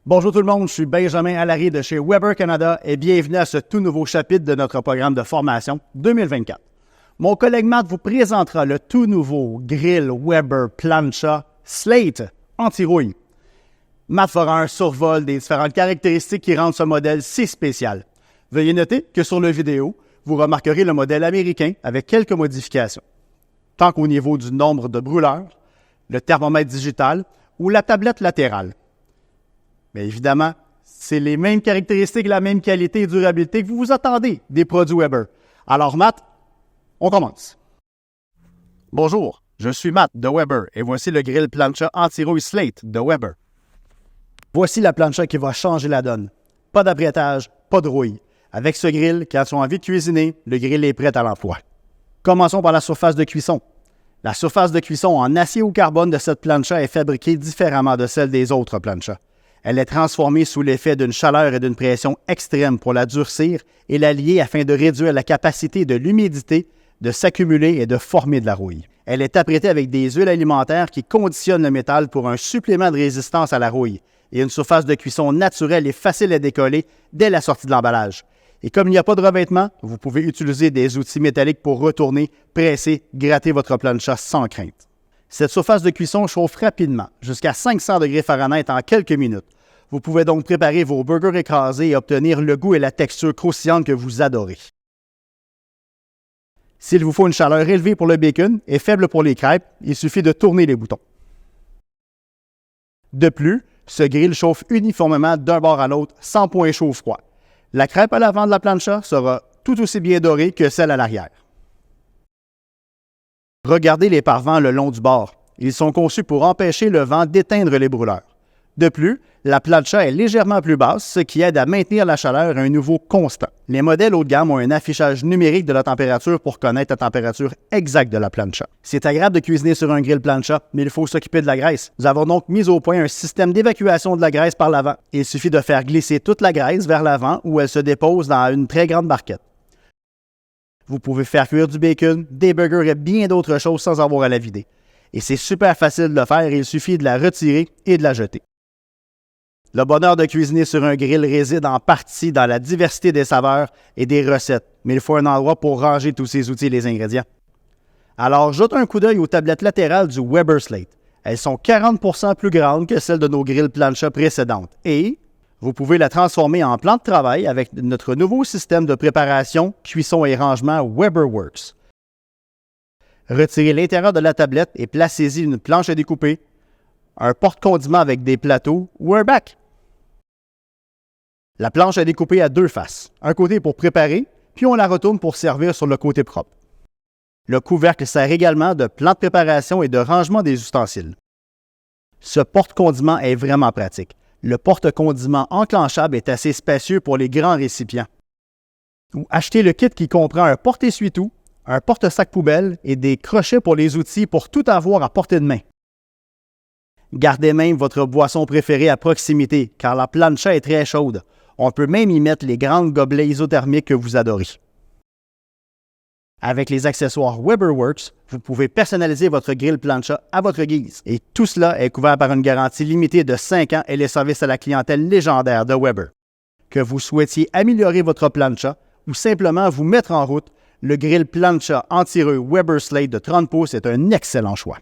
Bonjour tout le monde, je suis Benjamin Allary de chez Weber Canada et bienvenue à ce tout nouveau chapitre de notre programme de formation 2024. Mon collègue Matt vous présentera le tout nouveau grill Weber Plancha Slate anti-rouille. Matt fera un survol des différentes caractéristiques qui rendent ce modèle si spécial. Veuillez noter que sur la vidéo, vous remarquerez le modèle américain avec quelques modifications, tant qu'au niveau du nombre de brûleurs, le thermomètre digital ou la tablette latérale. Mais évidemment, c'est les mêmes caractéristiques, la même qualité et durabilité que vous vous attendez des produits Weber. Alors Matt, on commence. Bonjour, je suis Matt de Weber et voici le grill plancha anti-rouille Slate de Weber. Voici la plancha qui va changer la donne. Pas d'apprêtage, pas de rouille. Avec ce grill, quand tu as envie de cuisiner, le grill est prêt à l'emploi. Commençons par la surface de cuisson. La surface de cuisson en acier ou carbone de cette plancha est fabriquée différemment de celle des autres planchas. Elle est transformée sous l'effet d'une chaleur et d'une pression extrême pour la durcir et la lier afin de réduire la capacité de l'humidité de s'accumuler et de former de la rouille. Elle est apprêtée avec des huiles alimentaires qui conditionnent le métal pour un supplément de résistance à la rouille et une surface de cuisson naturelle et facile à décoller dès la sortie de l'emballage. Et comme il n'y a pas de revêtement, vous pouvez utiliser des outils métalliques pour retourner, presser, gratter votre plancha sans crainte. Cette surface de cuisson chauffe rapidement, jusqu'à 500 degrés Fahrenheit en quelques minutes. Vous pouvez donc préparer vos burgers écrasés et obtenir le goût et la texture croustillante que vous adorez. S'il vous faut une chaleur élevée pour le bacon et faible pour les crêpes, il suffit de tourner les boutons. De plus, ce grill chauffe uniformément d'un bord à l'autre sans point chaud-froid. La crêpe à l'avant de la plancha sera tout aussi bien dorée que celle à l'arrière. Regardez les parevents le long du bord. Ils sont conçus pour empêcher le vent d'éteindre les brûleurs. De plus, la plancha est légèrement plus basse, ce qui aide à maintenir la chaleur à un niveau constant. Les modèles haut de gamme ont un affichage numérique de la température pour connaître la température exacte de la plancha. C'est agréable de cuisiner sur un grill plancha, mais il faut s'occuper de la graisse. Nous avons donc mis au point un système d'évacuation de la graisse par l'avant. Il suffit de faire glisser toute la graisse vers l'avant où elle se dépose dans une très grande barquette. Vous pouvez faire cuire du bacon, des burgers et bien d'autres choses sans avoir à la vider. Et c'est super facile de le faire, il suffit de la retirer et de la jeter. Le bonheur de cuisiner sur un grill réside en partie dans la diversité des saveurs et des recettes, mais il faut un endroit pour ranger tous ces outils et les ingrédients. Alors, jette un coup d'œil aux tablettes latérales du Weber Slate. Elles sont 40% plus grandes que celles de nos grilles plancha précédentes et vous pouvez la transformer en plan de travail avec notre nouveau système de préparation, cuisson et rangement WeberWorks. Retirez l'intérieur de la tablette et placez-y une planche à découper, un porte-condiments avec des plateaux ou un bac. La planche à découper a deux faces, un côté pour préparer, puis on la retourne pour servir sur le côté propre. Le couvercle sert également de plan de préparation et de rangement des ustensiles. Ce porte-condiments est vraiment pratique. Le porte-condiments enclenchable est assez spacieux pour les grands récipients. Ou achetez le kit qui comprend un porte-essuie-tout, un porte-sac poubelle et des crochets pour les outils pour tout avoir à portée de main. Gardez même votre boisson préférée à proximité car la plancha est très chaude. On peut même y mettre les grandes gobelets isothermiques que vous adorez. Avec les accessoires WeberWorks, vous pouvez personnaliser votre grill plancha à votre guise. Et tout cela est couvert par une garantie limitée de 5 ans et les services à la clientèle légendaire de Weber. Que vous souhaitiez améliorer votre plancha ou simplement vous mettre en route, le grill plancha anti-rouille Weber Slate de 30 pouces est un excellent choix.